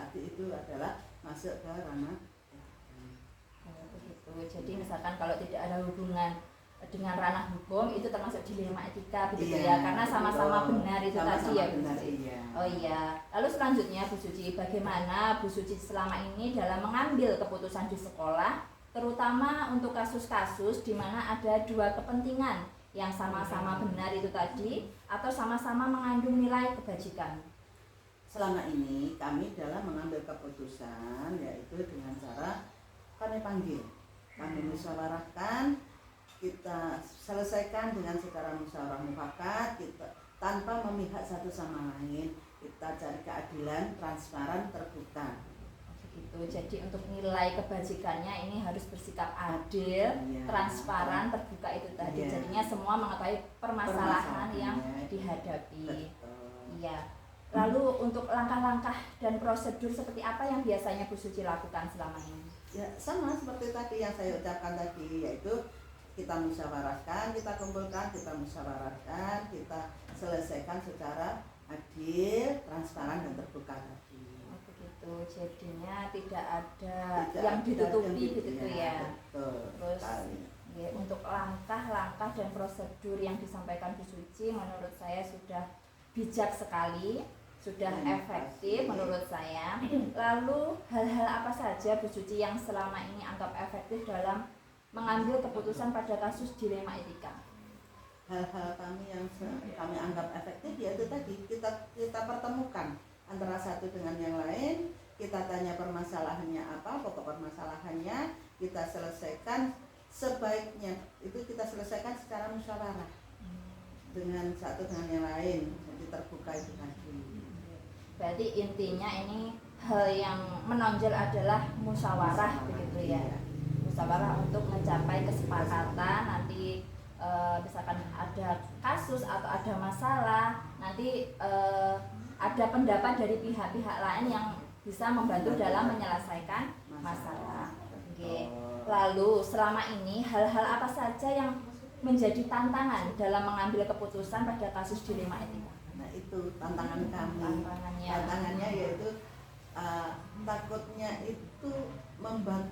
tadi itu adalah masuk ke ranah begitu. Jadi misalkan kalau tidak ada hubungan dengan ranah hukum itu termasuk dilema etika begitu ya, karena sama-sama benar itu tadi ya Bu Suci. Oh iya. Lalu selanjutnya Bu Suci, bagaimana Bu Suci selama ini dalam mengambil keputusan di sekolah, terutama untuk kasus-kasus di mana ada dua kepentingan yang sama-sama benar itu tadi atau sama-sama mengandung nilai kebajikan? Selama ini kami dalam mengambil keputusan yaitu dengan cara kami panggil, kami musyawarahkan, kita selesaikan dengan secara musyawarah mufakat, kita tanpa memihak satu sama lain, kita cari keadilan, transparan, terbuka. Begitu. Jadi untuk nilai kebajikannya ini harus bersikap adil, transparan, terbuka itu tadi. Jadinya semua mengetahui permasalahan yang dihadapi. Iya. Lalu untuk langkah-langkah dan prosedur seperti apa yang biasanya Bu Suci lakukan selama ini? Ya sama seperti tadi yang saya ucapkan tadi, yaitu kita musyawarahkan, kita kumpulkan, kita musyawarahkan, kita selesaikan secara adil, transparan dan terbuka tadi. Begitu, jadinya tidak ada yang ditutupi begitu ya. Betul. Terus ya, untuk langkah-langkah dan prosedur yang disampaikan Bu Suci menurut saya sudah bijak sekali, sudah efektif menurut saya. Lalu hal-hal apa saja Bu Suci yang selama ini anggap efektif dalam mengambil keputusan pada kasus dilema etika? Hal-hal kami yang kami anggap efektif yaitu tadi kita pertemukan antara satu dengan yang lain, kita tanya permasalahannya apa, pokok permasalahannya, kita selesaikan sebaiknya itu kita selesaikan secara musyawarah dengan satu dengan yang lain, jadi terbuka itu tadi. Berarti intinya ini hal yang menonjol adalah musyawarah begitu ya. Musyawarah untuk mencapai kesepakatan, nanti misalkan ada kasus atau ada masalah, nanti ada pendapat dari pihak-pihak lain yang bisa membantu dalam menyelesaikan masalah. Okay. Lalu selama ini hal-hal apa saja yang menjadi tantangan dalam mengambil keputusan pada kasus dilema etika? Nah itu tantangan kami. Tantangannya yaitu takutnya itu membuat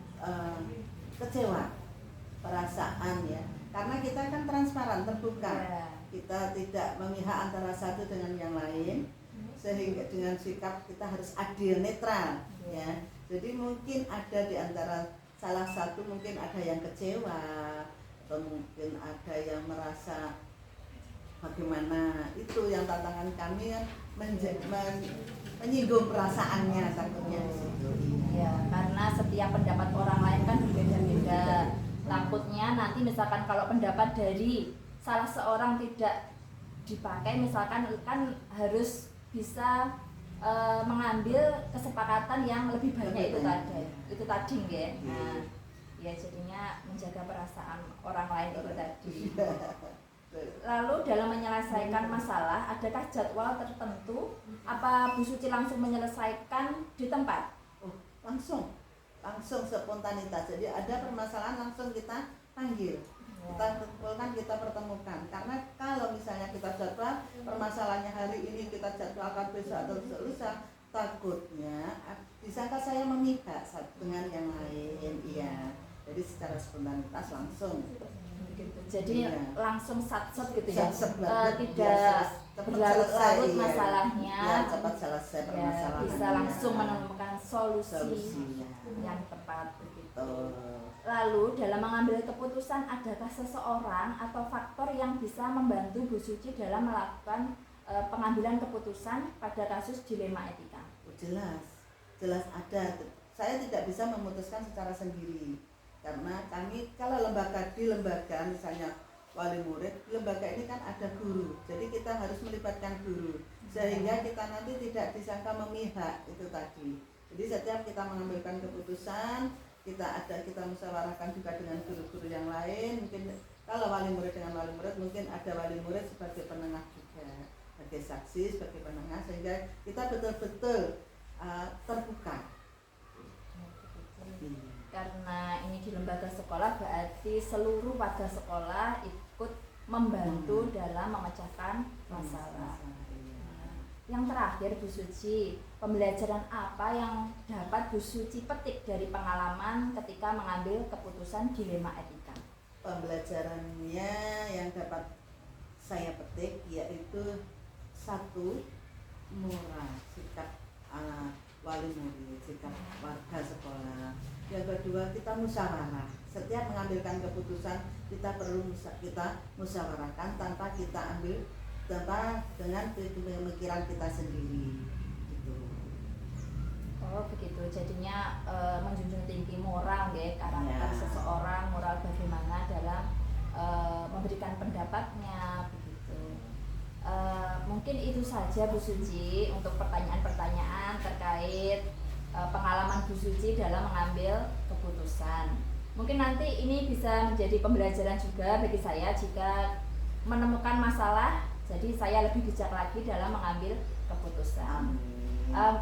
kecewa perasaan ya, karena kita kan transparan, terbuka, kita tidak memihak antara satu dengan yang lain, sehingga dengan sikap kita harus adil, netral ya. Jadi mungkin ada di antara salah satu mungkin ada yang kecewa atau mungkin ada yang merasa bagaimana, itu yang tantangan kami kan menyinggung perasaannya takutnya di situ. Ya, karena setiap pendapat orang lain kan berbeda-beda. Takutnya nanti misalkan kalau pendapat dari salah seorang tidak dipakai, misalkan kan harus bisa mengambil kesepakatan yang lebih banyak itu tadi nggih. Nah, ya jadinya menjaga perasaan orang lain itu tadi. Lalu dalam menyelesaikan masalah, adakah jadwal tertentu? Apa Bu Suci langsung menyelesaikan di tempat? Oh, langsung spontanitas. Jadi ada permasalahan langsung kita panggil, kita kumpulkan, kita pertemukan. Karena kalau misalnya kita jadwal permasalahannya hari ini, kita jadwalkan besok atau lusa, takutnya disangka saya memihak satu dengan yang lain. Iya. Jadi secara spontanitas langsung. Jadi langsung satset gitu ya, tidak berlarut-larut masalahnya, cepat selesai permasalahan, bisa langsung menemukan solusi yang tepat begitu. Lalu dalam mengambil keputusan, adakah seseorang atau faktor yang bisa membantu Bu Suci dalam melakukan pengambilan keputusan pada kasus dilema etika? Jelas ada. Saya tidak bisa memutuskan secara sendiri. Karena kami kalau di lembaga misalnya wali murid, lembaga ini kan ada guru, jadi kita harus melibatkan guru sehingga kita nanti tidak disangka memihak itu tadi. Jadi setiap kita mengambilkan keputusan, kita musyawarahkan juga dengan guru-guru yang lain. Mungkin kalau wali murid dengan wali murid, mungkin ada wali murid sebagai penengah juga, sebagai saksi, sebagai penengah, sehingga kita betul-betul terbuka. Karena ini di lembaga sekolah, berarti seluruh warga sekolah ikut membantu dalam memecahkan masalah. yang terakhir Bu Suci, pembelajaran apa yang dapat Bu Suci petik dari pengalaman ketika mengambil keputusan dilema etika? Pembelajarannya yang dapat saya petik yaitu satu, moral, sikap wali murid, sikap warga sekolah. Yang kedua, kita musyawarah. Setiap mengambilkan keputusan kita perlu kita musyawarahkan tanpa kita ambil dengan pemikiran kita sendiri. Gitu. Oh begitu, jadinya menjunjung tinggi moral ya, karakter seseorang, moral bagaimana dalam memberikan pendapatnya begitu. Mungkin itu saja Bu Suci untuk pertanyaan-pertanyaan terkait pengalaman Bu Suci dalam mengambil keputusan. Mungkin nanti ini bisa menjadi pembelajaran juga bagi saya jika menemukan masalah, jadi saya lebih bijak lagi dalam mengambil keputusan.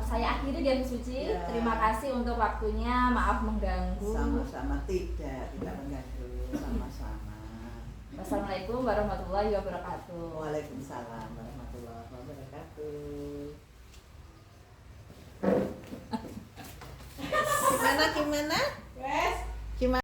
Saya akhiri ya Bu Suci. Ya. Terima kasih untuk waktunya. Maaf mengganggu. Sama-sama, tidak mengganggu. Sama-sama. Wassalamualaikum warahmatullahi wabarakatuh. Waalaikumsalam warahmatullahi wabarakatuh. Gimana?